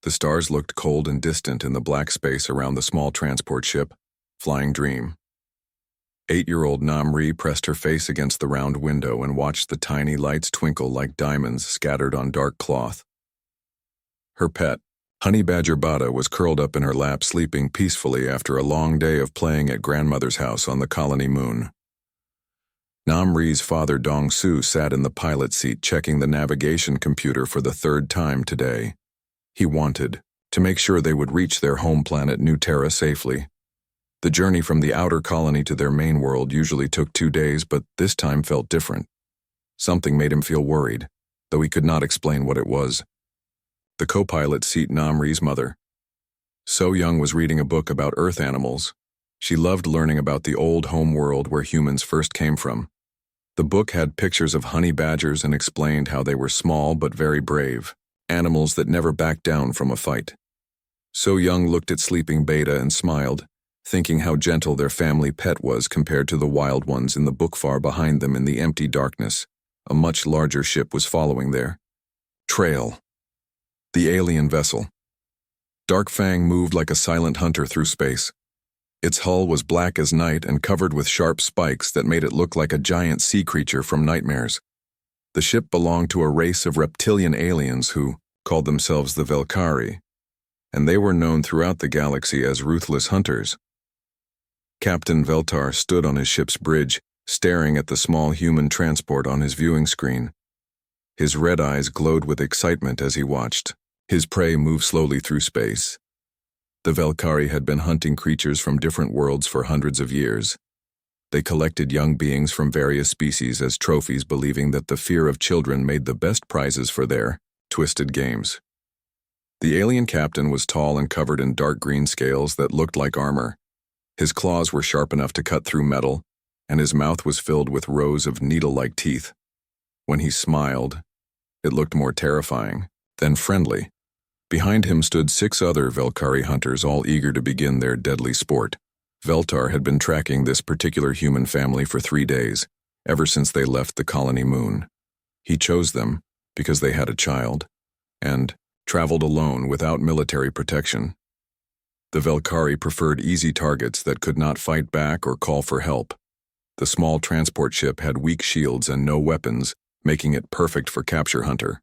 The stars looked cold and distant in the black space around the small transport ship, Flying Dream. 8-year-old Namri pressed her face against the round window and watched the tiny lights twinkle like diamonds scattered on dark cloth. Her pet, honey badger Bada, was curled up in her lap sleeping peacefully after a long day of playing at grandmother's house on the colony moon. Namri's father Dong-Su sat in the pilot seat checking the navigation computer for the 3rd time today. He wanted to make sure they would reach their home planet New Terra safely. The journey from the outer colony to their main world usually took 2 days, but this time felt different. Something made him feel worried, though he could not explain what it was. The co-pilot seat Namri's mother. So Young was reading a book about Earth animals. She loved learning about the old home world where humans first came from. The book had pictures of honey badgers and explained how they were small but very brave, animals that never backed down from a fight. So Young looked at sleeping Beta and smiled, thinking how gentle their family pet was compared to the wild ones in the book far behind them in the empty darkness. A much larger ship was following their trail. The alien vessel. Dark Fang moved like a silent hunter through space. Its hull was black as night and covered with sharp spikes that made it look like a giant sea creature from nightmares. The ship belonged to a race of reptilian aliens who called themselves the Velkari, and they were known throughout the galaxy as ruthless hunters. Captain Veltar stood on his ship's bridge, staring at the small human transport on his viewing screen. His red eyes glowed with excitement as he watched his prey move slowly through space. The Velkari had been hunting creatures from different worlds for hundreds of years. They collected young beings from various species as trophies, believing that the fear of children made the best prizes for their twisted games. The alien captain was tall and covered in dark green scales that looked like armor. His claws were sharp enough to cut through metal, and his mouth was filled with rows of needle-like teeth. When he smiled, it looked more terrifying than friendly. Behind him stood 6 other Velkari hunters, all eager to begin their deadly sport. Veltar had been tracking this particular human family for 3 days, ever since they left the colony moon. He chose them because they had a child, and traveled alone without military protection. The Velkari preferred easy targets that could not fight back or call for help. The small transport ship had weak shields and no weapons, making it perfect for capture hunter.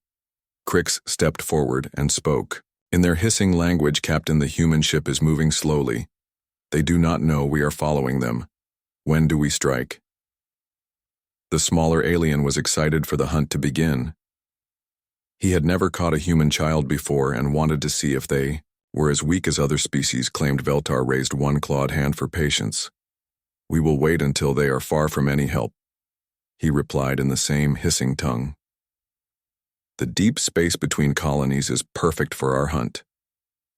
Crix stepped forward and spoke. In their hissing language, Captain, the human ship is moving slowly. They do not know we are following them. When do we strike? The smaller alien was excited for the hunt to begin. He had never caught a human child before and wanted to see if they were as weak as other species. Claimed Veltar raised one clawed hand for patience. We will wait until they are far from any help, he replied in the same hissing tongue. The deep space between colonies is perfect for our hunt.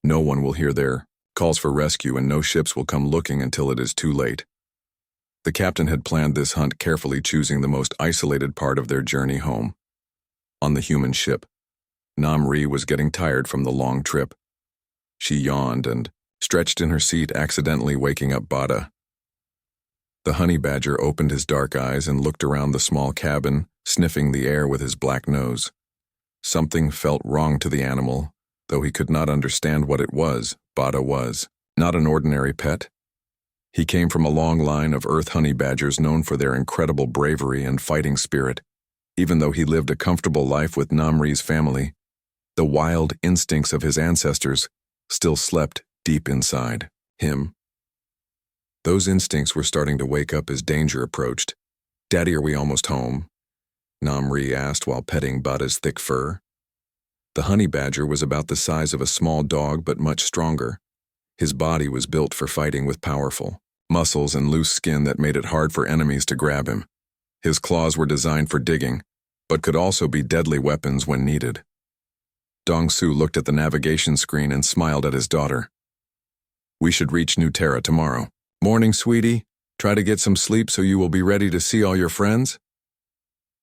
No one will hear their calls for rescue and no ships will come looking until it is too late. The captain had planned this hunt carefully, choosing the most isolated part of their journey home. On the human ship, Namri was getting tired from the long trip. She yawned and stretched in her seat, accidentally waking up Bada. The honey badger opened his dark eyes and looked around the small cabin, sniffing the air with his black nose. Something felt wrong to the animal, though he could not understand what it was. Bada was not an ordinary pet. He came from a long line of Earth honey badgers known for their incredible bravery and fighting spirit. Even though he lived a comfortable life with Namri's family, the wild instincts of his ancestors still slept deep inside him. Those instincts were starting to wake up as danger approached. "Daddy, are we almost home?" Namri asked while petting Bada's thick fur. The honey badger was about the size of a small dog but much stronger. His body was built for fighting with powerful muscles and loose skin that made it hard for enemies to grab him. His claws were designed for digging, but could also be deadly weapons when needed. Dong-Su looked at the navigation screen and smiled at his daughter. "We should reach New Terra tomorrow." "Morning, sweetie. Try to get some sleep so you will be ready to see all your friends."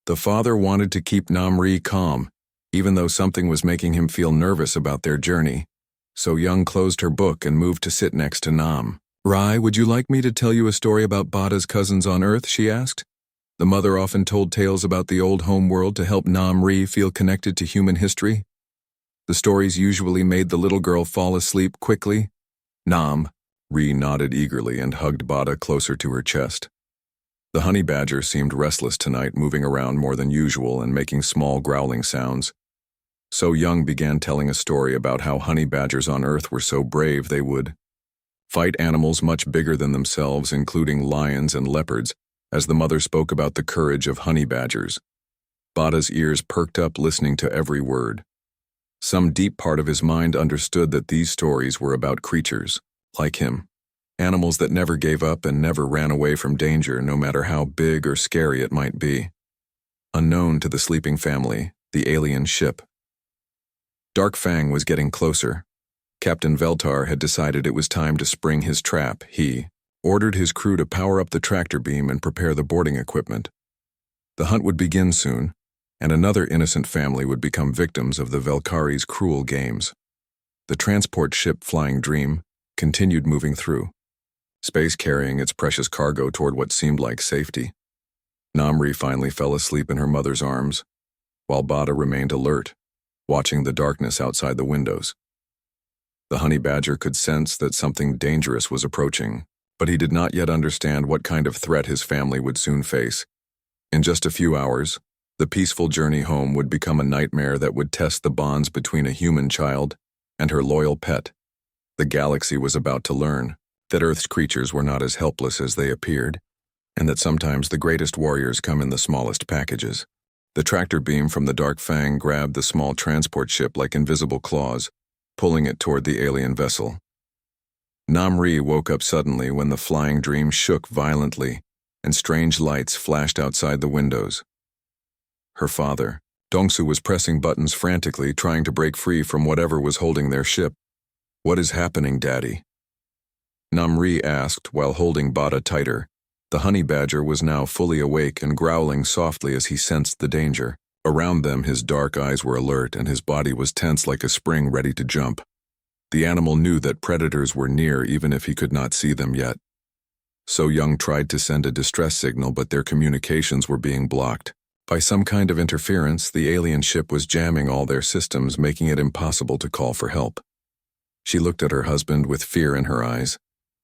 The father wanted to keep Namri calm, even though something was making him feel nervous about their journey. So Young closed her book and moved to sit next to Nam. "Rai, would you like me to tell you a story about Bada's cousins on Earth?" she asked. The mother often told tales about the old home world to help Namri feel connected to human history. The stories usually made the little girl fall asleep quickly. Nam, Ree nodded eagerly and hugged Bada closer to her chest. The honey badger seemed restless tonight, moving around more than usual and making small growling sounds. So Young began telling a story about how honey badgers on Earth were so brave they would fight animals much bigger than themselves, including lions and leopards, as the mother spoke about the courage of honey badgers. Bada's ears perked up listening to every word. Some deep part of his mind understood that these stories were about creatures, like him, animals that never gave up and never ran away from danger, no matter how big or scary it might be. Unknown to the sleeping family, the alien ship. Dark Fang was getting closer. Captain Veltar had decided it was time to spring his trap. He ordered his crew to power up the tractor beam and prepare the boarding equipment. The hunt would begin soon, and another innocent family would become victims of the Velkari's cruel games. The transport ship Flying Dream continued moving through space, carrying its precious cargo toward what seemed like safety. Namri finally fell asleep in her mother's arms, while Bada remained alert, watching the darkness outside the windows. The honey badger could sense that something dangerous was approaching, but he did not yet understand what kind of threat his family would soon face. In just a few hours, the peaceful journey home would become a nightmare that would test the bonds between a human child and her loyal pet. The galaxy was about to learn that Earth's creatures were not as helpless as they appeared, and that sometimes the greatest warriors come in the smallest packages. The tractor beam from the Dark Fang grabbed the small transport ship like invisible claws, pulling it toward the alien vessel. Namri woke up suddenly when the Flying Dream shook violently, and strange lights flashed outside the windows. Her father, Dongsu, was pressing buttons frantically, trying to break free from whatever was holding their ship. "What is happening, Daddy?" Namri asked while holding Bada tighter. The honey badger was now fully awake and growling softly as he sensed the danger. Around them, his dark eyes were alert and his body was tense like a spring ready to jump. The animal knew that predators were near even if he could not see them yet. So Young tried to send a distress signal, but their communications were being blocked. By some kind of interference, the alien ship was jamming all their systems, making it impossible to call for help. She looked at her husband with fear in her eyes,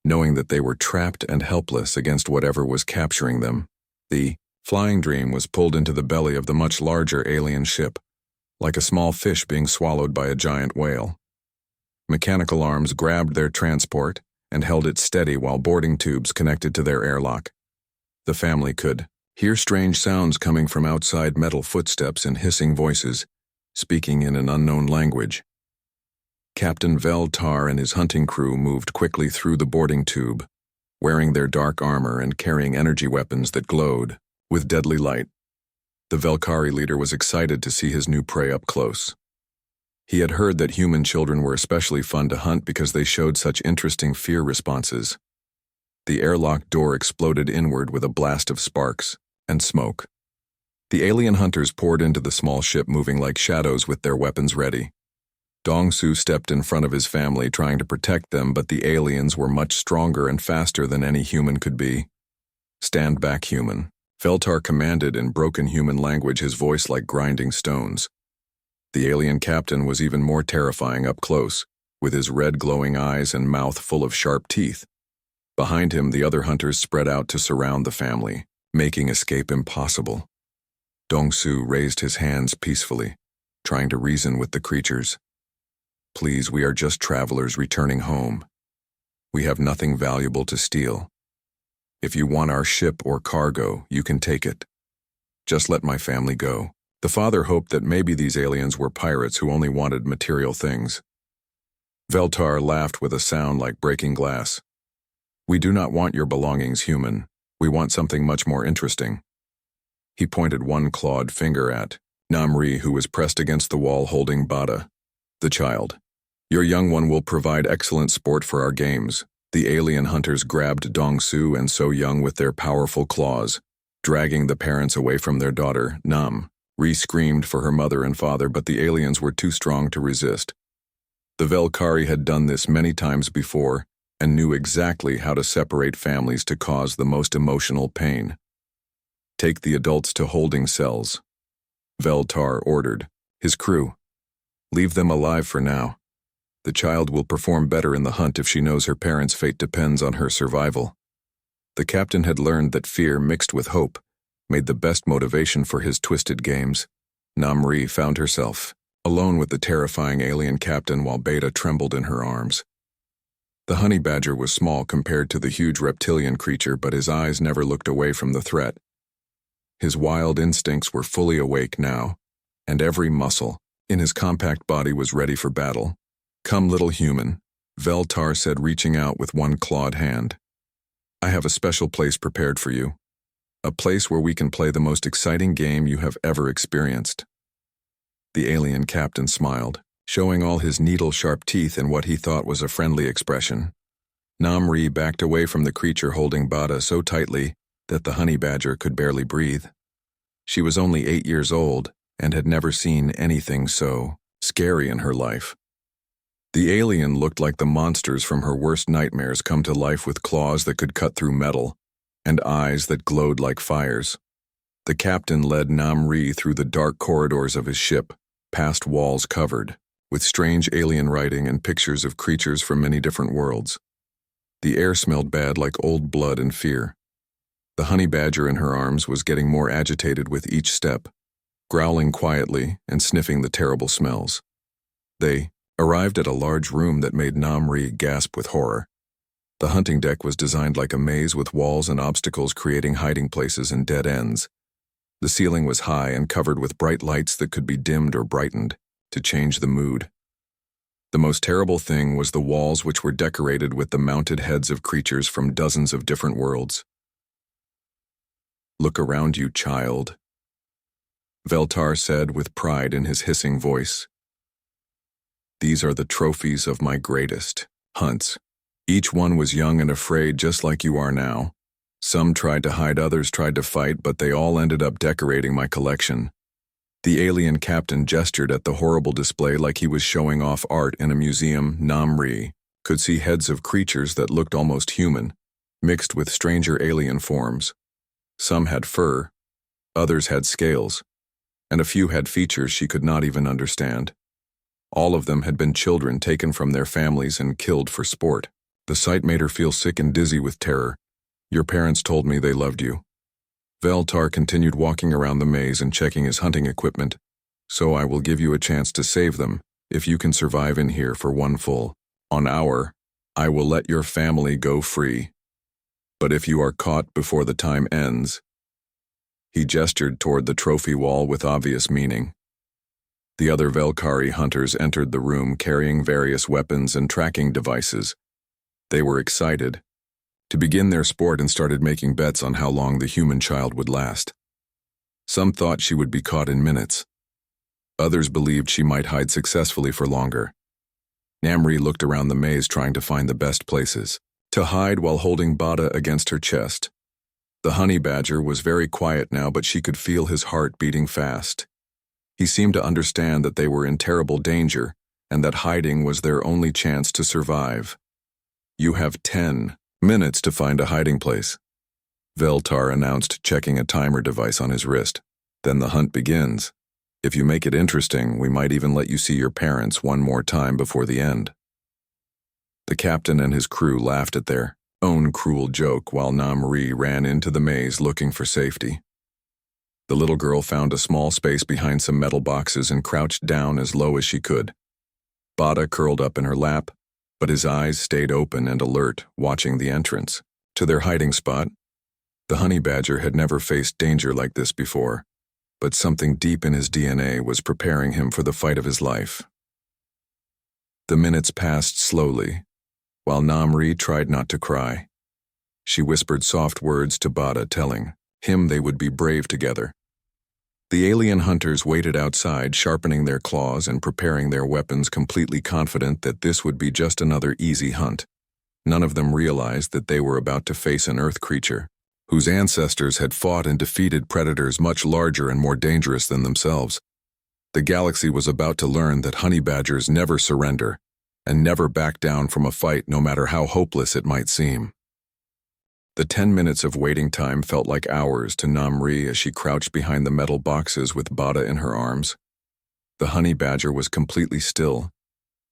knowing that they were trapped and helpless against whatever was capturing them. The Flying Dream was pulled into the belly of the much larger alien ship, like a small fish being swallowed by a giant whale. Mechanical arms grabbed their transport and held it steady while boarding tubes connected to their airlock. The family could hear strange sounds coming from outside, metal footsteps and hissing voices, speaking in an unknown language. Captain Veltar and his hunting crew moved quickly through the boarding tube, wearing their dark armor and carrying energy weapons that glowed with deadly light. The Velkari leader was excited to see his new prey up close. He had heard that human children were especially fun to hunt because they showed such interesting fear responses. The airlock door exploded inward with a blast of sparks and smoke. The alien hunters poured into the small ship, moving like shadows with their weapons ready. Dongsu stepped in front of his family, trying to protect them, but the aliens were much stronger and faster than any human could be. "Stand back, human," Veltar commanded in broken human language, his voice like grinding stones. The alien captain was even more terrifying up close, with his red glowing eyes and mouth full of sharp teeth. Behind him, the other hunters spread out to surround the family, making escape impossible. Dongsu raised his hands peacefully, trying to reason with the creatures. "Please, we are just travelers returning home. We have nothing valuable to steal. If you want our ship or cargo, you can take it. Just let my family go." The father hoped that maybe these aliens were pirates who only wanted material things. Veltar laughed with a sound like breaking glass. "We do not want your belongings, human. We want something much more interesting." He pointed one clawed finger at Namri, who was pressed against the wall holding Bada, the child. "Your young one will provide excellent sport for our games." The alien hunters grabbed Dongsu and So Young with their powerful claws, dragging the parents away from their daughter, Nam. Ree screamed for her mother and father, but the aliens were too strong to resist. The Velkari had done this many times before and knew exactly how to separate families to cause the most emotional pain. "Take the adults to holding cells," Veltar ordered his crew. Leave them alive for now. The child will perform better in the hunt if she knows her parents' fate depends on her survival. The captain had learned that fear mixed with hope made the best motivation for his twisted games. Namri found herself alone with the terrifying alien captain while Beta trembled in her arms. The honey badger was small compared to the huge reptilian creature, but his eyes never looked away from the threat. His wild instincts were fully awake now, and every muscle in his compact body was ready for battle. "Come, little human," Veltar said, reaching out with one clawed hand. "I have a special place prepared for you. A place where we can play the most exciting game you have ever experienced." The alien captain smiled, showing all his needle-sharp teeth in what he thought was a friendly expression. Namri backed away from the creature, holding Bada so tightly that the honey badger could barely breathe. She was only 8 years old and had never seen anything so scary in her life. The alien looked like the monsters from her worst nightmares come to life, with claws that could cut through metal and eyes that glowed like fires. The captain led Namri through the dark corridors of his ship, past walls covered with strange alien writing and pictures of creatures from many different worlds. The air smelled bad, like old blood and fear. The honey badger in her arms was getting more agitated with each step, growling quietly and sniffing the terrible smells. They arrived at a large room that made Namri gasp with horror. The hunting deck was designed like a maze, with walls and obstacles creating hiding places and dead ends. The ceiling was high and covered with bright lights that could be dimmed or brightened to change the mood. The most terrible thing was the walls, which were decorated with the mounted heads of creatures from dozens of different worlds. "Look around you, child," Veltar said with pride in his hissing voice. "These are the trophies of my greatest hunts. Each one was young and afraid, just like you are now. Some tried to hide, others tried to fight, but they all ended up decorating my collection." The alien captain gestured at the horrible display like he was showing off art in a museum. Namri could see heads of creatures that looked almost human, mixed with stranger alien forms. Some had fur, others had scales, and a few had features she could not even understand. All of them had been children taken from their families and killed for sport. The sight made her feel sick and dizzy with terror. "Your parents told me they loved you." Veltar continued walking around the maze and checking his hunting equipment. "So I will give you a chance to save them if you can survive in here for one full hour. I will let your family go free. But if you are caught before the time ends..." He gestured toward the trophy wall with obvious meaning. The other Velkari hunters entered the room carrying various weapons and tracking devices. They were excited to begin their sport and started making bets on how long the human child would last. Some thought she would be caught in minutes. Others believed she might hide successfully for longer. Namri looked around the maze, trying to find the best places to hide while holding Bada against her chest. The honey badger was very quiet now, but she could feel his heart beating fast. He seemed to understand that they were in terrible danger and that hiding was their only chance to survive. "You have 10 minutes to find a hiding place," Veltar announced, checking a timer device on his wrist. "Then the hunt begins. If you make it interesting, we might even let you see your parents one more time before the end." The captain and his crew laughed at their own cruel joke while Namri ran into the maze looking for safety. The little girl found a small space behind some metal boxes and crouched down as low as she could. Bada curled up in her lap, but his eyes stayed open and alert, watching the entrance to their hiding spot. The honey badger had never faced danger like this before, but something deep in his DNA was preparing him for the fight of his life. The minutes passed slowly, while Namri tried not to cry. She whispered soft words to Bada, telling him they would be brave together. The alien hunters waited outside, sharpening their claws and preparing their weapons, completely confident that this would be just another easy hunt. None of them realized that they were about to face an Earth creature, whose ancestors had fought and defeated predators much larger and more dangerous than themselves. The galaxy was about to learn that honey badgers never surrender and never back down from a fight, no matter how hopeless it might seem. The 10 minutes of waiting time felt like hours to Namri as she crouched behind the metal boxes with Bada in her arms. The honey badger was completely still,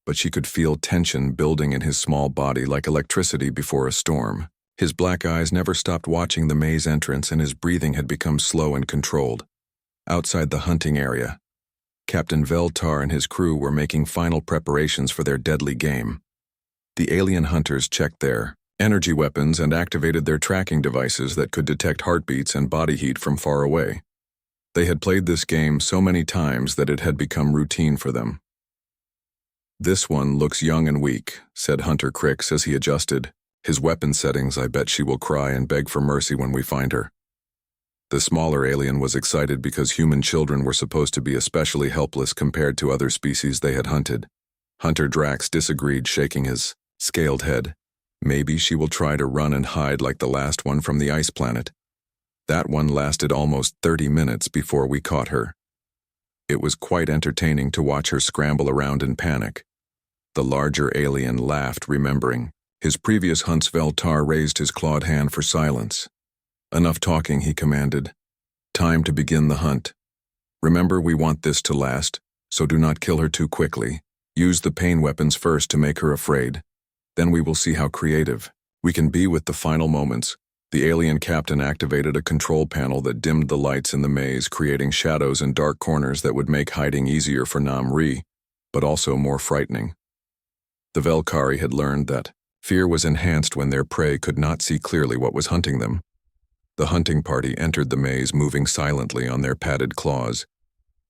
but she could feel tension building in his small body like electricity before a storm. His black eyes never stopped watching the maze entrance, and his breathing had become slow and controlled. Outside the hunting area, Captain Veltar and his crew were making final preparations for their deadly game. The alien hunters checked their energy weapons and activated their tracking devices that could detect heartbeats and body heat from far away. They had played this game so many times that it had become routine for them. "This one looks young and weak," said Hunter Crix as he adjusted his weapon settings. "I bet she will cry and beg for mercy when we find her." The smaller alien was excited because human children were supposed to be especially helpless compared to other species they had hunted. Hunter Drax disagreed, shaking his scaled head. "Maybe she will try to run and hide like the last one from the ice planet. That one lasted almost 30 minutes before we caught her." It was quite entertaining to watch her scramble around in panic. The larger alien laughed, remembering his previous hunts. Veltar raised his clawed hand for silence. "Enough talking," he commanded. "Time to begin the hunt. Remember, we want this to last, so do not kill her too quickly. Use the pain weapons first to make her afraid. Then we will see how creative we can be with the final moments." The alien captain activated a control panel that dimmed the lights in the maze, creating shadows and dark corners that would make hiding easier for Namri, but also more frightening. The Velkari had learned that fear was enhanced when their prey could not see clearly what was hunting them. The hunting party entered the maze, moving silently on their padded claws.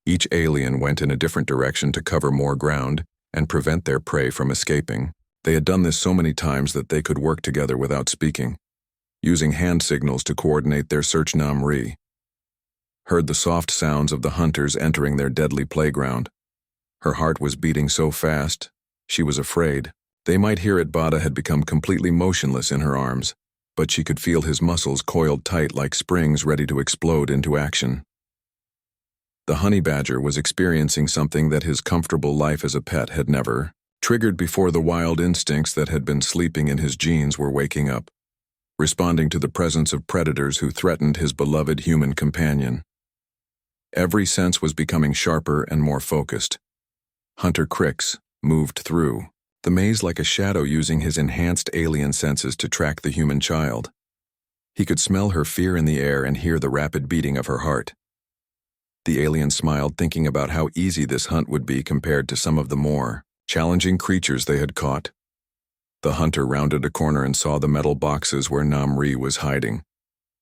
Each alien went in a different direction to cover more ground and prevent their prey from escaping. They had done this so many times that they could work together without speaking, using hand signals to coordinate their search. Namri heard the soft sounds of the hunters entering their deadly playground. Her heart was beating so fast, she was afraid they might hear it. Bada had become completely motionless in her arms, but she could feel his muscles coiled tight like springs ready to explode into action. The honey badger was experiencing something that his comfortable life as a pet had never triggered before. The wild instincts that had been sleeping in his genes were waking up, responding to the presence of predators who threatened his beloved human companion. Every sense was becoming sharper and more focused. Hunter Crix moved through the maze like a shadow, using his enhanced alien senses to track the human child. He could smell her fear in the air and hear the rapid beating of her heart. The alien smiled, thinking about how easy this hunt would be compared to some of the more challenging creatures they had caught. The hunter rounded a corner and saw the metal boxes where Namri was hiding.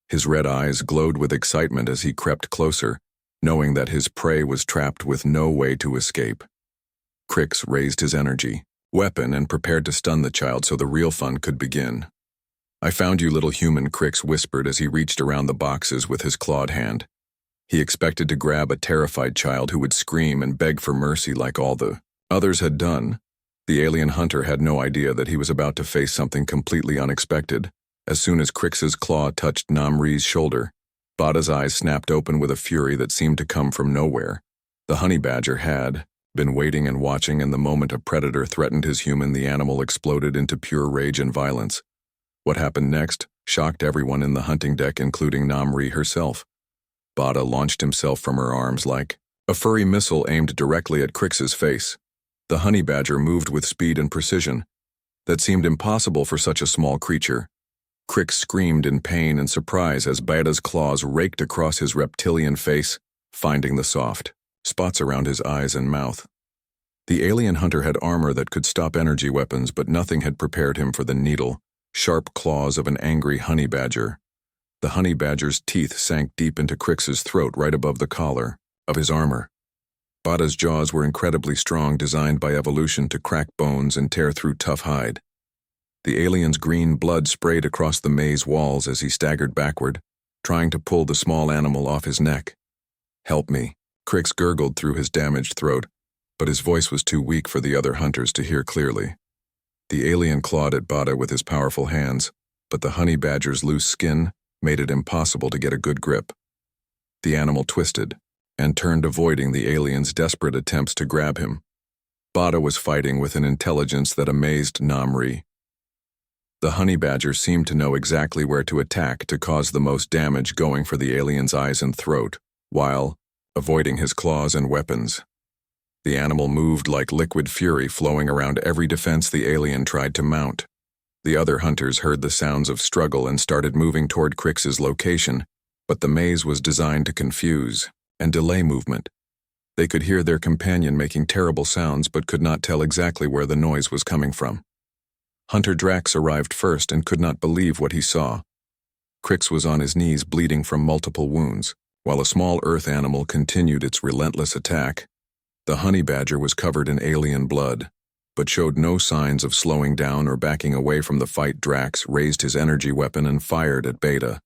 His red eyes glowed with excitement as he crept closer, knowing that his prey was trapped with no way to escape. Crix raised his energy weapon and prepared to stun the child so the real fun could begin. "I found you, little human," Crix whispered as he reached around the boxes with his clawed hand. He expected to grab a terrified child who would scream and beg for mercy like all the others had done. The alien hunter had no idea that he was about to face something completely unexpected. As soon as Crix's claw touched Namri's shoulder, Bada's eyes snapped open with a fury that seemed to come from nowhere. The honey badger had been waiting and watching, and the moment a predator threatened his human, the animal exploded into pure rage and violence. What happened next shocked everyone in the hunting deck, including Namri herself. Bada launched himself from her arms like a furry missile aimed directly at Crix's face. The honey badger moved with speed and precision that seemed impossible for such a small creature. Crix screamed in pain and surprise as Bada's claws raked across his reptilian face, finding the soft spots around his eyes and mouth. The alien hunter had armor that could stop energy weapons, but nothing had prepared him for the needle-sharp claws of an angry honey badger. The honey badger's teeth sank deep into Crix's throat right above the collar of his armor. Bada's jaws were incredibly strong, designed by evolution to crack bones and tear through tough hide. The alien's green blood sprayed across the maze walls as he staggered backward, trying to pull the small animal off his neck. "Help me," Crix gurgled through his damaged throat, but his voice was too weak for the other hunters to hear clearly. The alien clawed at Bada with his powerful hands, but the honey badger's loose skin made it impossible to get a good grip. The animal twisted and turned, avoiding the alien's desperate attempts to grab him. Bada was fighting with an intelligence that amazed Namri. The honey badger seemed to know exactly where to attack to cause the most damage, going for the alien's eyes and throat, while avoiding his claws and weapons. The animal moved like liquid fury flowing around every defense the alien tried to mount. The other hunters heard the sounds of struggle and started moving toward Crix's location, but the maze was designed to confuse and delay movement. They could hear their companion making terrible sounds but could not tell exactly where the noise was coming from. Hunter Drax arrived first and could not believe what he saw. Crix was on his knees bleeding from multiple wounds, while a small earth animal continued its relentless attack. The honey badger was covered in alien blood, but showed no signs of slowing down or backing away from the fight. Drax raised his energy weapon and fired at Beta.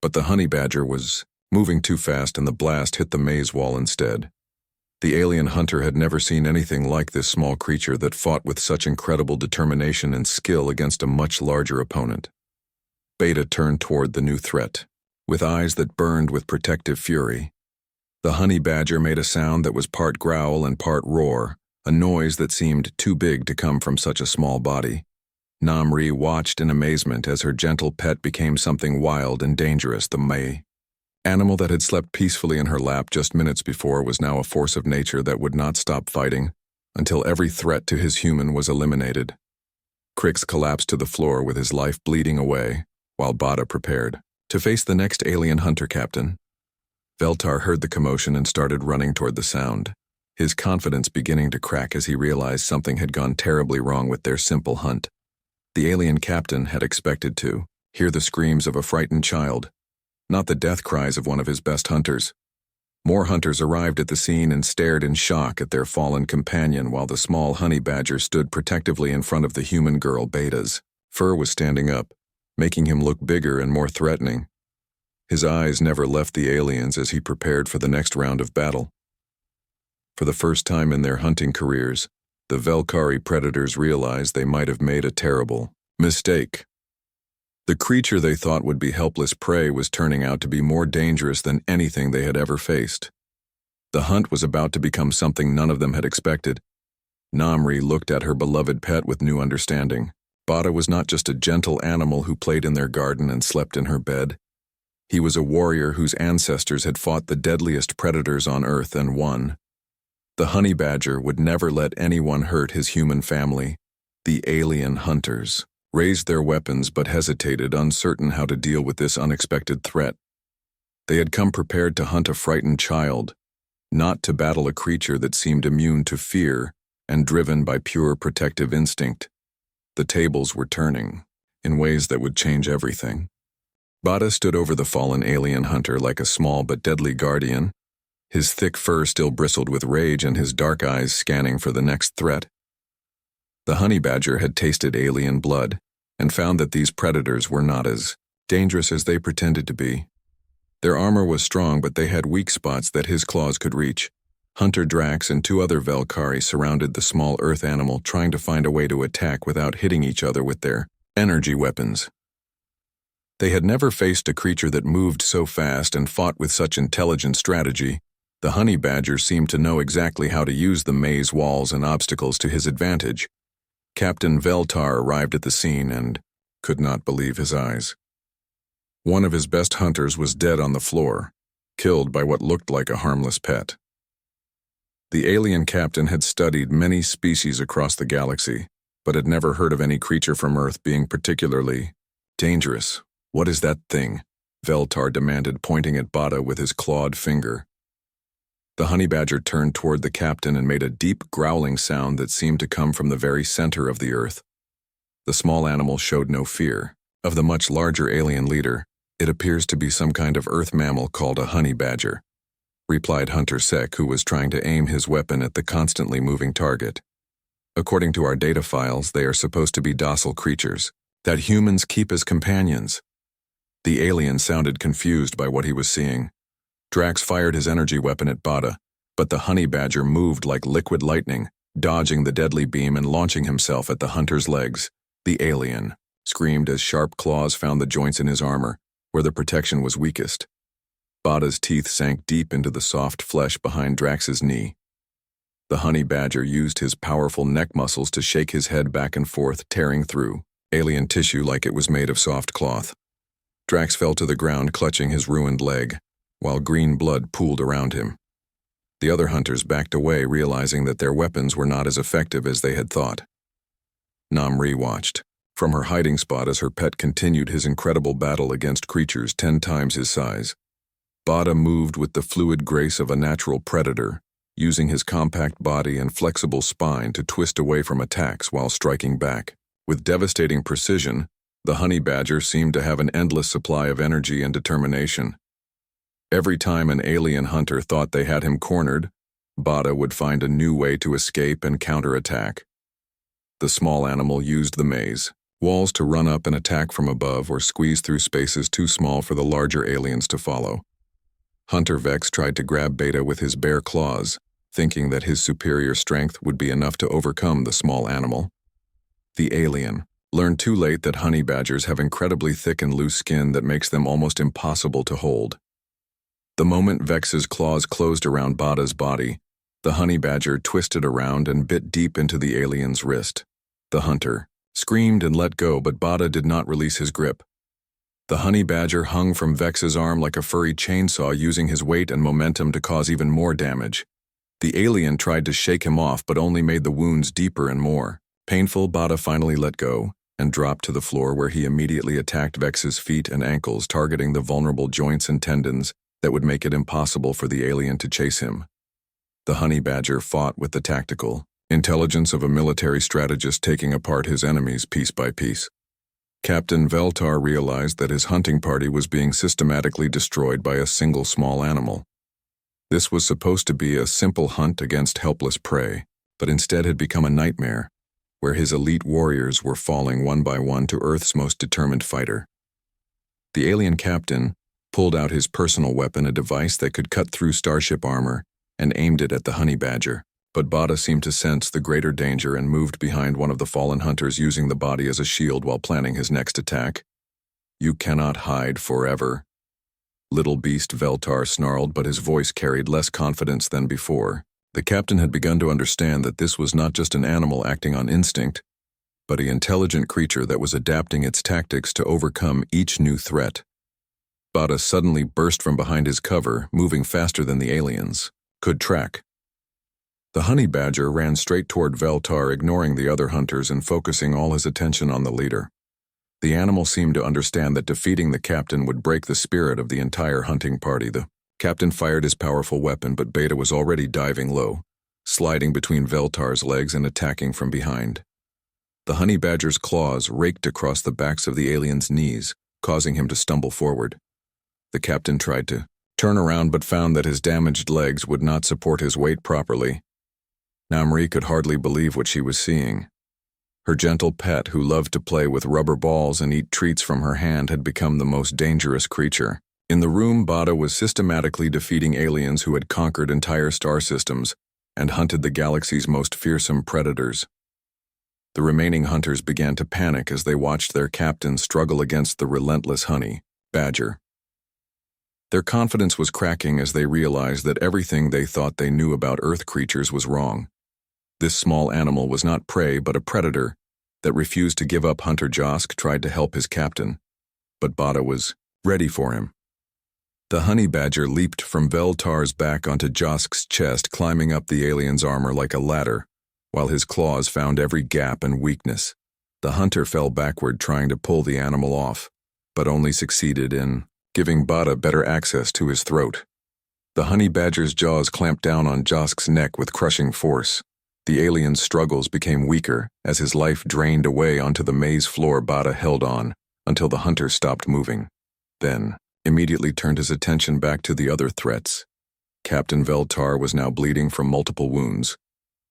But the honey badger was moving too fast and the blast hit the maze wall instead. The alien hunter had never seen anything like this small creature that fought with such incredible determination and skill against a much larger opponent. Beta turned toward the new threat, with eyes that burned with protective fury. The honey badger made a sound that was part growl and part roar, a noise that seemed too big to come from such a small body. Namri watched in amazement as her gentle pet became something wild and dangerous. The animal that had slept peacefully in her lap just minutes before was now a force of nature that would not stop fighting until every threat to his human was eliminated. Crix collapsed to the floor with his life bleeding away, while Bada prepared to face the next alien hunter captain. Veltar heard the commotion and started running toward the sound, his confidence beginning to crack as he realized something had gone terribly wrong with their simple hunt. The alien captain had expected to hear the screams of a frightened child, not the death cries of one of his best hunters. More hunters arrived at the scene and stared in shock at their fallen companion while the small honey badger stood protectively in front of the human girl. Beta's fur was standing up, making him look bigger and more threatening. His eyes never left the aliens as he prepared for the next round of battle. For the first time in their hunting careers, the Velkari predators realized they might have made a terrible mistake. The creature they thought would be helpless prey was turning out to be more dangerous than anything they had ever faced. The hunt was about to become something none of them had expected. Namri looked at her beloved pet with new understanding. Bada was not just a gentle animal who played in their garden and slept in her bed. He was a warrior whose ancestors had fought the deadliest predators on Earth and won. The honey badger would never let anyone hurt his human family. The alien hunters raised their weapons but hesitated, uncertain how to deal with this unexpected threat. They had come prepared to hunt a frightened child, not to battle a creature that seemed immune to fear and driven by pure protective instinct. The tables were turning in ways that would change everything. Bada stood over the fallen alien hunter like a small but deadly guardian, his thick fur still bristled with rage and his dark eyes scanning for the next threat. The honey badger had tasted alien blood and found that these predators were not as dangerous as they pretended to be. Their armor was strong, but they had weak spots that his claws could reach. Hunter Drax and two other Velkari surrounded the small earth animal, trying to find a way to attack without hitting each other with their energy weapons. They had never faced a creature that moved so fast and fought with such intelligent strategy. The honey badger seemed to know exactly how to use the maze walls and obstacles to his advantage. Captain Veltar arrived at the scene and could not believe his eyes. One of his best hunters was dead on the floor, killed by what looked like a harmless pet. The alien captain had studied many species across the galaxy, but had never heard of any creature from Earth being particularly dangerous. "What is that thing?" Veltar demanded, pointing at Bada with his clawed finger. The honey badger turned toward the captain and made a deep growling sound that seemed to come from the very center of the earth. The small animal showed no fear of the much larger alien leader. "It appears to be some kind of earth mammal called a honey badger," replied Hunter Sek, who was trying to aim his weapon at the constantly moving target. "According to our data files, they are supposed to be docile creatures that humans keep as companions." The alien sounded confused by what he was seeing. Drax fired his energy weapon at Bada, but the honey badger moved like liquid lightning, dodging the deadly beam and launching himself at the hunter's legs. The alien screamed as sharp claws found the joints in his armor, where the protection was weakest. Bada's teeth sank deep into the soft flesh behind Drax's knee. The honey badger used his powerful neck muscles to shake his head back and forth, tearing through alien tissue like it was made of soft cloth. Drax fell to the ground, clutching his ruined leg, while green blood pooled around him. The other hunters backed away, realizing that their weapons were not as effective as they had thought. Namri watched from her hiding spot as her pet continued his incredible battle against creatures 10 times his size. Bada moved with the fluid grace of a natural predator, using his compact body and flexible spine to twist away from attacks while striking back. With devastating precision, the honey badger seemed to have an endless supply of energy and determination. Every time an alien hunter thought they had him cornered, Bada would find a new way to escape and counterattack. The small animal used the maze walls to run up and attack from above or squeeze through spaces too small for the larger aliens to follow. Hunter Vex tried to grab Beta with his bare claws, thinking that his superior strength would be enough to overcome the small animal. The alien learned too late that honey badgers have incredibly thick and loose skin that makes them almost impossible to hold. The moment Vex's claws closed around Bada's body, the honey badger twisted around and bit deep into the alien's wrist. The hunter screamed and let go, but Bada did not release his grip. The honey badger hung from Vex's arm like a furry chainsaw, using his weight and momentum to cause even more damage. The alien tried to shake him off, but only made the wounds deeper and more painful. Bada finally let go and dropped to the floor, where he immediately attacked Vex's feet and ankles, targeting the vulnerable joints and tendons that would make it impossible for the alien to chase him. The honey badger fought with the tactical intelligence of a military strategist, taking apart his enemies piece by piece. Captain Veltar realized that his hunting party was being systematically destroyed by a single small animal. This was supposed to be a simple hunt against helpless prey, but instead had become a nightmare, where his elite warriors were falling one by one to Earth's most determined fighter. The alien captain pulled out his personal weapon, a device that could cut through starship armor, and aimed it at the honey badger. But Bada seemed to sense the greater danger and moved behind one of the fallen hunters, using the body as a shield while planning his next attack. "You cannot hide forever," Little Beast Veltar snarled, but his voice carried less confidence than before. The captain had begun to understand that this was not just an animal acting on instinct, but an intelligent creature that was adapting its tactics to overcome each new threat. Bada suddenly burst from behind his cover, moving faster than the aliens could track. The honey badger ran straight toward Veltar, ignoring the other hunters and focusing all his attention on the leader. The animal seemed to understand that defeating the captain would break the spirit of the entire hunting party. The captain fired his powerful weapon, but Beta was already diving low, sliding between Veltar's legs and attacking from behind. The honey badger's claws raked across the backs of the alien's knees, causing him to stumble forward. The captain tried to turn around, but found that his damaged legs would not support his weight properly. Namri could hardly believe what she was seeing. Her gentle pet, who loved to play with rubber balls and eat treats from her hand, had become the most dangerous creature. In the room, Bada was systematically defeating aliens who had conquered entire star systems and hunted the galaxy's most fearsome predators. The remaining hunters began to panic as they watched their captain struggle against the relentless honey badger. Their confidence was cracking as they realized that everything they thought they knew about Earth creatures was wrong. This small animal was not prey, but a predator that refused to give up. Hunter Josk tried to help his captain, but Bada was ready for him. The honey badger leaped from Veltar's back onto Josk's chest, climbing up the alien's armor like a ladder, while his claws found every gap and weakness. The hunter fell backward, trying to pull the animal off, but only succeeded in giving Bada better access to his throat. The honey badger's jaws clamped down on Josk's neck with crushing force. The alien's struggles became weaker as his life drained away onto the maze floor. Bada held on until the hunter stopped moving, then immediately turned his attention back to the other threats. Captain Veltar was now bleeding from multiple wounds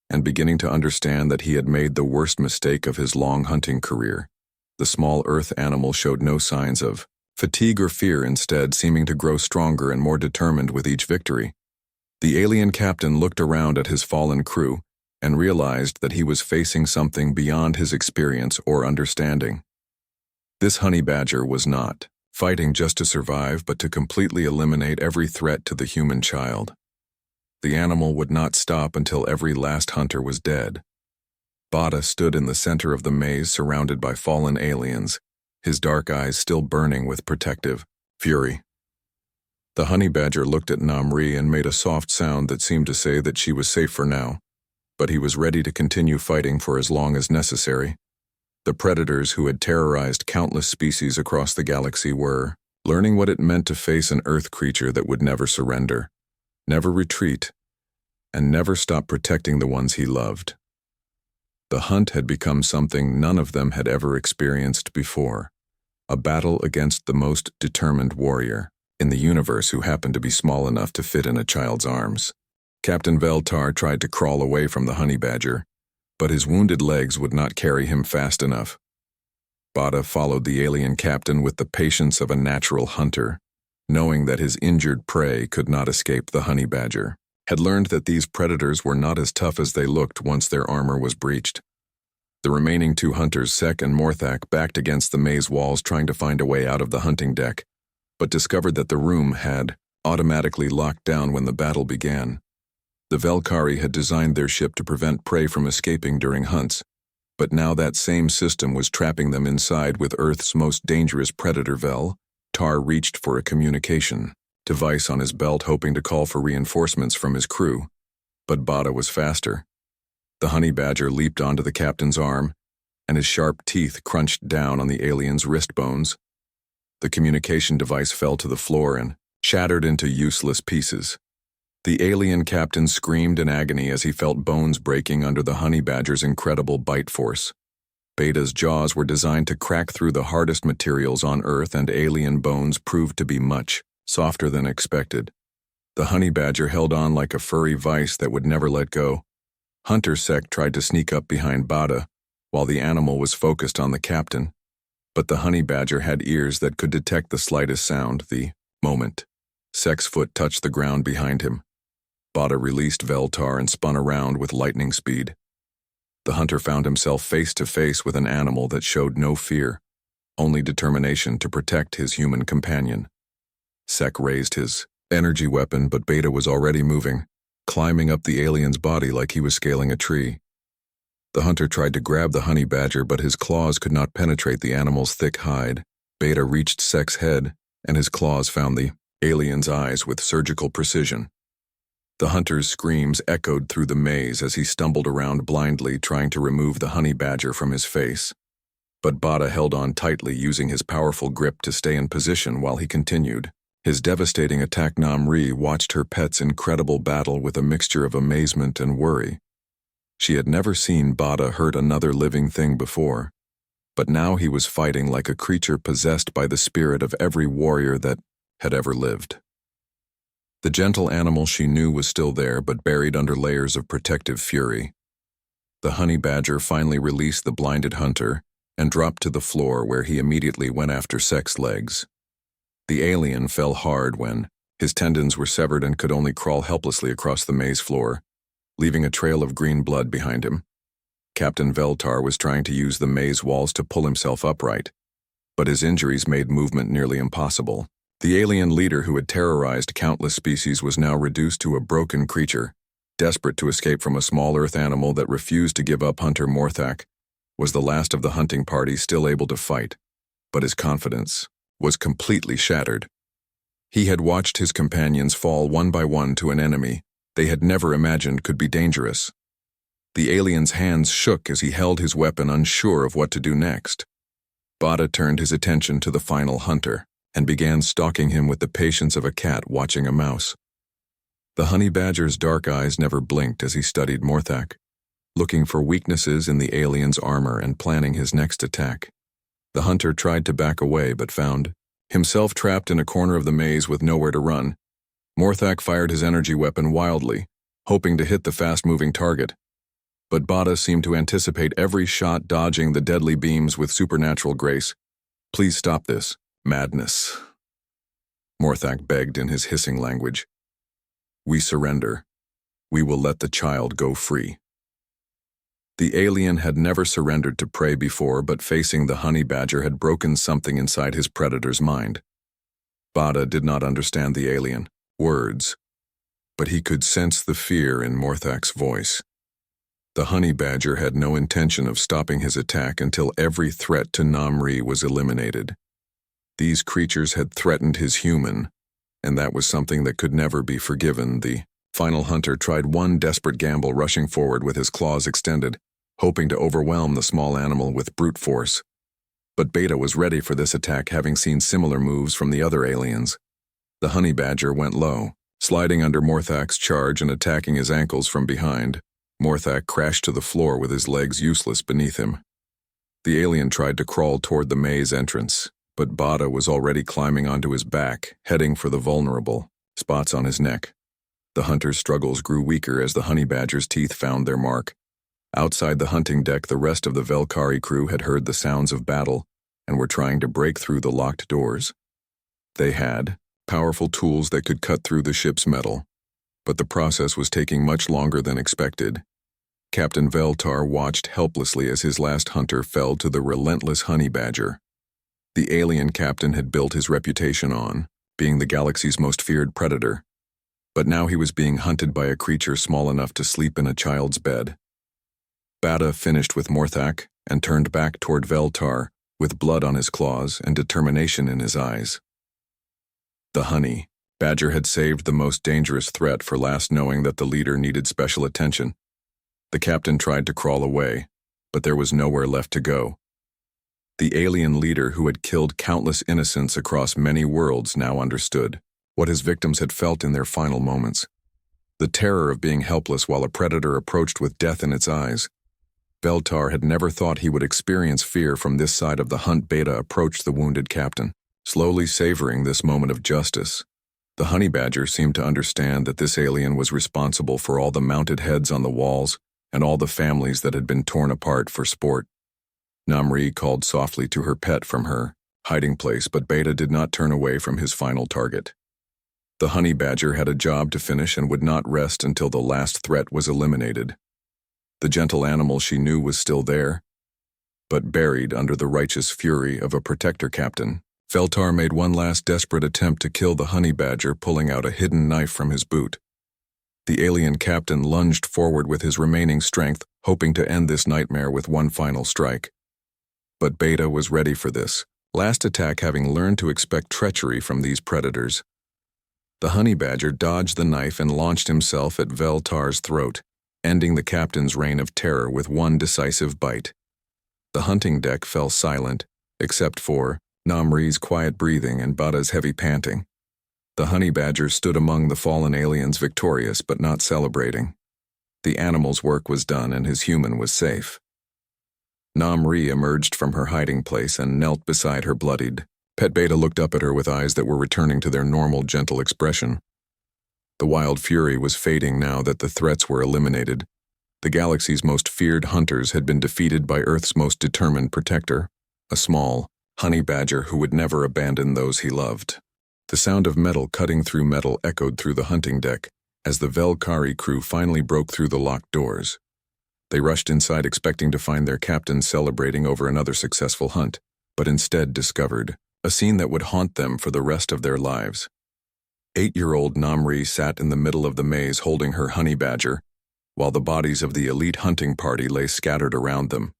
and beginning to understand that he had made the worst mistake of his long hunting career. The small Earth animal showed no signs of fatigue or fear, instead seeming to grow stronger and more determined with each victory. The alien captain looked around at his fallen crew and realized that he was facing something beyond his experience or understanding. This honey badger was not fighting just to survive, but to completely eliminate every threat to the human child. The animal would not stop until every last hunter was dead. Bada stood in the center of the maze, surrounded by fallen aliens, his dark eyes still burning with protective fury. The honey badger looked at Namri and made a soft sound that seemed to say that she was safe for now, but he was ready to continue fighting for as long as necessary. The predators who had terrorized countless species across the galaxy were learning what it meant to face an Earth creature that would never surrender, never retreat, and never stop protecting the ones he loved. The hunt had become something none of them had ever experienced before, a battle against the most determined warrior in the universe who happened to be small enough to fit in a child's arms. Captain Veltar tried to crawl away from the honey badger, but his wounded legs would not carry him fast enough. Bada followed the alien captain with the patience of a natural hunter, knowing that his injured prey could not escape the honey badger, had learned that these predators were not as tough as they looked once their armor was breached. The remaining two hunters, Sek and Morthak, backed against the maze walls trying to find a way out of the hunting deck, but discovered that the room had automatically locked down when the battle began. The Velkari had designed their ship to prevent prey from escaping during hunts, but now that same system was trapping them inside with Earth's most dangerous predator. Tar reached for a communication device on his belt, hoping to call for reinforcements from his crew, but Bada was faster. The honey badger leaped onto the captain's arm, and his sharp teeth crunched down on the alien's wrist bones. The communication device fell to the floor and shattered into useless pieces. The alien captain screamed in agony as he felt bones breaking under the honey badger's incredible bite force. Beta's jaws were designed to crack through the hardest materials on Earth, and alien bones proved to be much softer than expected. The honey badger held on like a furry vice that would never let go. Hunter Sek tried to sneak up behind Bada, while the animal was focused on the captain, but the honey badger had ears that could detect the slightest sound the moment Sek's foot touched the ground behind him. Bada released Veltar and spun around with lightning speed. The hunter found himself face to face with an animal that showed no fear, only determination to protect his human companion. Sek raised his energy weapon, but Beta was already moving, climbing up the alien's body like he was scaling a tree. The hunter tried to grab the honey badger, but his claws could not penetrate the animal's thick hide. Beta reached Sek's head, and his claws found the alien's eyes with surgical precision. The hunter's screams echoed through the maze as he stumbled around blindly, trying to remove the honey badger from his face. But Bada held on tightly, using his powerful grip to stay in position while he continued his devastating attack. Namri watched her pet's incredible battle with a mixture of amazement and worry. She had never seen Bada hurt another living thing before, but now he was fighting like a creature possessed by the spirit of every warrior that had ever lived. The gentle animal she knew was still there, but buried under layers of protective fury. The honey badger finally released the blinded hunter and dropped to the floor, where he immediately went after Sek's legs. The alien fell hard when his tendons were severed and could only crawl helplessly across the maze floor, leaving a trail of green blood behind him. Captain Veltar was trying to use the maze walls to pull himself upright, but his injuries made movement nearly impossible. The alien leader who had terrorized countless species was now reduced to a broken creature, desperate to escape from a small Earth animal that refused to give up. Hunter Morthak was the last of the hunting party still able to fight, but his confidence was completely shattered. He had watched his companions fall one by one to an enemy they had never imagined could be dangerous. The alien's hands shook as he held his weapon, unsure of what to do next. Bada turned his attention to the final hunter and began stalking him with the patience of a cat watching a mouse. The honey badger's dark eyes never blinked as he studied Morthak, looking for weaknesses in the alien's armor and planning his next attack. The hunter tried to back away, but found himself trapped in a corner of the maze with nowhere to run. Morthak fired his energy weapon wildly, hoping to hit the fast-moving target, but Bada seemed to anticipate every shot, dodging the deadly beams with supernatural grace. "Please stop this madness," Morthak begged in his hissing language. "We surrender. We will let the child go free." The alien had never surrendered to prey before, but facing the honey badger had broken something inside his predator's mind. Bada did not understand the alien words, but he could sense the fear in Morthak's voice. The honey badger had no intention of stopping his attack until every threat to Namri was eliminated. These creatures had threatened his human, and that was something that could never be forgiven. The final hunter tried one desperate gamble, rushing forward with his claws extended, hoping to overwhelm the small animal with brute force. But Beta was ready for this attack, having seen similar moves from the other aliens. The honey badger went low, sliding under Morthak's charge and attacking his ankles from behind. Morthak crashed to the floor with his legs useless beneath him. The alien tried to crawl toward the maze entrance, but Bada was already climbing onto his back, heading for the vulnerable spots on his neck. The hunter's struggles grew weaker as the honey badger's teeth found their mark. Outside the hunting deck, the rest of the Velkari crew had heard the sounds of battle and were trying to break through the locked doors. They had powerful tools that could cut through the ship's metal, but the process was taking much longer than expected. Captain Veltar watched helplessly as his last hunter fell to the relentless honey badger. The alien captain had built his reputation on being the galaxy's most feared predator, but now he was being hunted by a creature small enough to sleep in a child's bed. Bada finished with Morthak and turned back toward Veltar, with blood on his claws and determination in his eyes. The honey badger had saved the most dangerous threat for last, knowing that the leader needed special attention. The captain tried to crawl away, but there was nowhere left to go. The alien leader, who had killed countless innocents across many worlds, now understood what his victims had felt in their final moments. The terror of being helpless while a predator approached with death in its eyes. Veltar had never thought he would experience fear from this side of the hunt. Beta approached the wounded captain, slowly savoring this moment of justice. The honey badger seemed to understand that this alien was responsible for all the mounted heads on the walls and all the families that had been torn apart for sport. Namri called softly to her pet from her hiding place, but Beta did not turn away from his final target. The honey badger had a job to finish and would not rest until the last threat was eliminated. The gentle animal she knew was still there, but buried under the righteous fury of a protector captain. Veltar made one last desperate attempt to kill the honey badger, pulling out a hidden knife from his boot. The alien captain lunged forward with his remaining strength, hoping to end this nightmare with one final strike. But Beta was ready for this last attack, having learned to expect treachery from these predators. The honey badger dodged the knife and launched himself at Veltar's throat, ending the captain's reign of terror with one decisive bite. The hunting deck fell silent, except for Namri's quiet breathing and Bada's heavy panting. The honey badger stood among the fallen aliens, victorious but not celebrating. The animal's work was done and his human was safe. Namri emerged from her hiding place and knelt beside her bloodied pet. Beta looked up at her with eyes that were returning to their normal, gentle expression. The wild fury was fading now that the threats were eliminated. The galaxy's most feared hunters had been defeated by Earth's most determined protector, a small honey badger who would never abandon those he loved. The sound of metal cutting through metal echoed through the hunting deck as the Velkari crew finally broke through the locked doors. They rushed inside, expecting to find their captain celebrating over another successful hunt, but instead discovered a scene that would haunt them for the rest of their lives. 8-year-old Namri sat in the middle of the maze holding her honey badger, while the bodies of the elite hunting party lay scattered around them.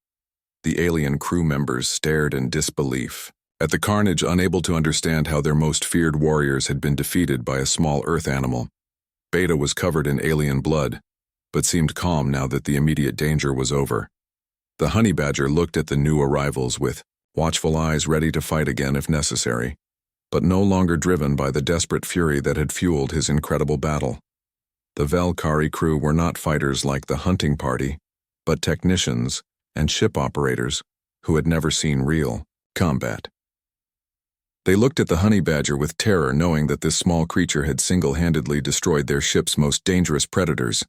The alien crew members stared in disbelief at the carnage, unable to understand how their most feared warriors had been defeated by a small earth animal. Beta was covered in alien blood, but seemed calm now that the immediate danger was over. The honey badger looked at the new arrivals with watchful eyes, ready to fight again if necessary, but no longer driven by the desperate fury that had fueled his incredible battle. The Velkari crew were not fighters like the hunting party, but technicians and ship operators who had never seen real combat. They looked at the honey badger with terror, knowing that this small creature had single-handedly destroyed their ship's most dangerous predators.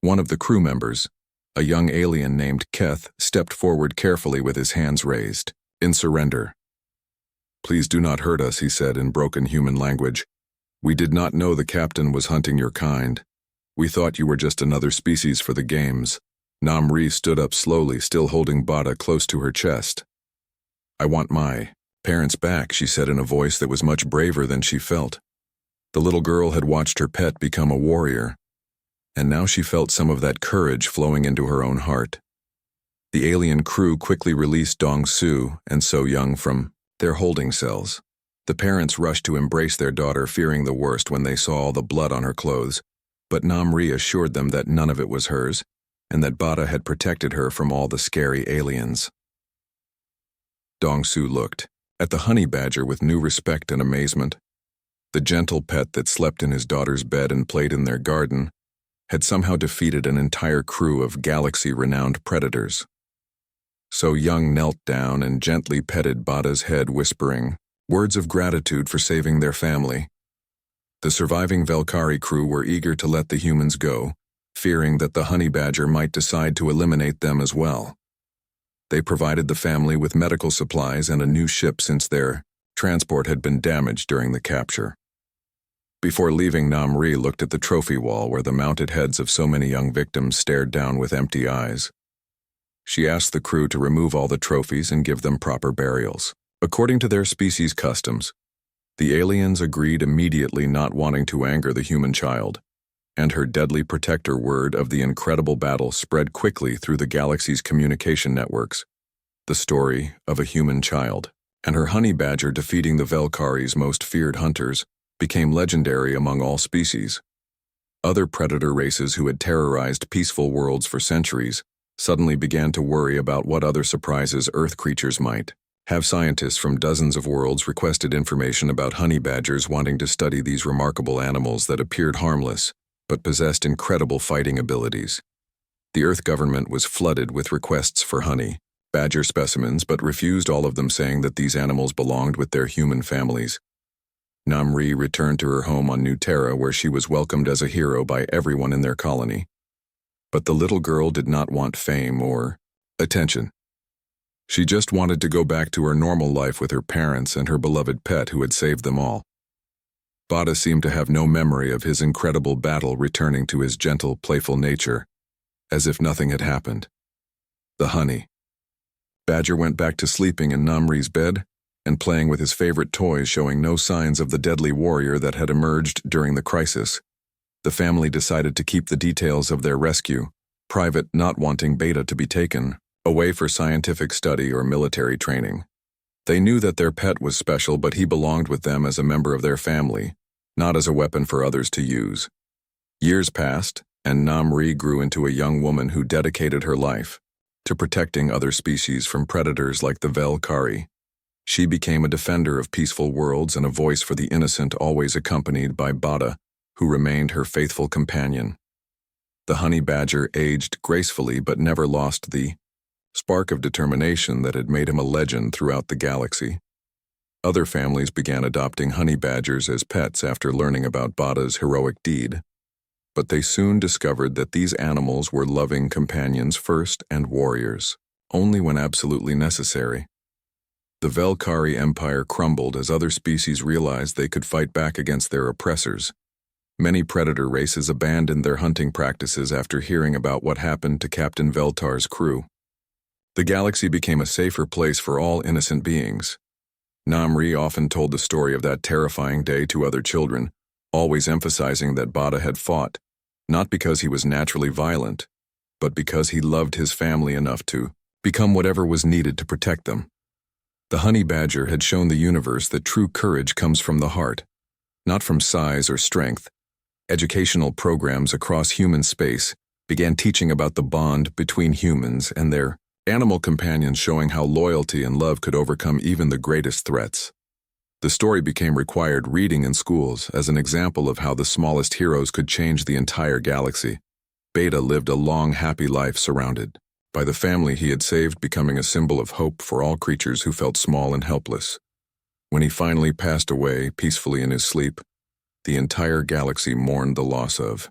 One of the crew members, a young alien named Keth, stepped forward carefully with his hands raised, in surrender. "Please do not hurt us," he said in broken human language. "We did not know the captain was hunting your kind. We thought you were just another species for the games." Namri stood up slowly, still holding Bada close to her chest. "I want my parents back," she said in a voice that was much braver than she felt. The little girl had watched her pet become a warrior, and now she felt some of that courage flowing into her own heart. The alien crew quickly released Dong Su and So Young from their holding cells. The parents rushed to embrace their daughter, fearing the worst when they saw all the blood on her clothes, but Namri assured them that none of it was hers, and that Bada had protected her from all the scary aliens. Dongsu looked at the honey badger with new respect and amazement. The gentle pet that slept in his daughter's bed and played in their garden had somehow defeated an entire crew of galaxy-renowned predators. So Young knelt down and gently petted Bada's head, whispering words of gratitude for saving their family. The surviving Velkari crew were eager to let the humans go, fearing that the honey badger might decide to eliminate them as well. They provided the family with medical supplies and a new ship since their transport had been damaged during the capture. Before leaving, Namri looked at the trophy wall where the mounted heads of so many young victims stared down with empty eyes. She asked the crew to remove all the trophies and give them proper burials, according to their species customs. The aliens agreed immediately, not wanting to anger the human child, and her deadly protector word of the incredible battle spread quickly through the galaxy's communication networks. The story of a human child and her honey badger defeating the Velkari's most feared hunters became legendary among all species. Other predator races who had terrorized peaceful worlds for centuries suddenly began to worry about what other surprises Earth creatures might have. Scientists from dozens of worlds requested information about honey badgers, wanting to study these remarkable animals that appeared harmless but possessed incredible fighting abilities. The Earth government was flooded with requests for honey badger specimens, but refused all of them, saying that these animals belonged with their human families. Namri returned to her home on New Terra, where she was welcomed as a hero by everyone in their colony. But the little girl did not want fame or attention. She just wanted to go back to her normal life with her parents and her beloved pet who had saved them all. Bada seemed to have no memory of his incredible battle, returning to his gentle, playful nature, as if nothing had happened. The honey badger went back to sleeping in Namri's bed and playing with his favorite toys, showing no signs of the deadly warrior that had emerged during the crisis. The family decided to keep the details of their rescue private, not wanting Beta to be taken away for scientific study or military training. They knew that their pet was special, but he belonged with them as a member of their family, not as a weapon for others to use. Years passed, and Namri grew into a young woman who dedicated her life to protecting other species from predators like the Velkari. She became a defender of peaceful worlds and a voice for the innocent, always accompanied by Bada, who remained her faithful companion. The honey badger aged gracefully but never lost the spark of determination that had made him a legend throughout the galaxy. Other families began adopting honey badgers as pets after learning about Bada's heroic deed, but they soon discovered that these animals were loving companions first and warriors only when absolutely necessary. The Velkari Empire crumbled as other species realized they could fight back against their oppressors. Many predator races abandoned their hunting practices after hearing about what happened to Captain Veltar's crew. The galaxy became a safer place for all innocent beings. Namri often told the story of that terrifying day to other children, always emphasizing that Bada had fought, not because he was naturally violent, but because he loved his family enough to become whatever was needed to protect them. The honey badger had shown the universe that true courage comes from the heart, not from size or strength. Educational programs across human space began teaching about the bond between humans and their animal companions, showing how loyalty and love could overcome even the greatest threats. The story became required reading in schools as an example of how the smallest heroes could change the entire galaxy. Beta lived a long, happy life surrounded by the family he had saved, becoming a symbol of hope for all creatures who felt small and helpless. When he finally passed away peacefully in his sleep, the entire galaxy mourned the loss of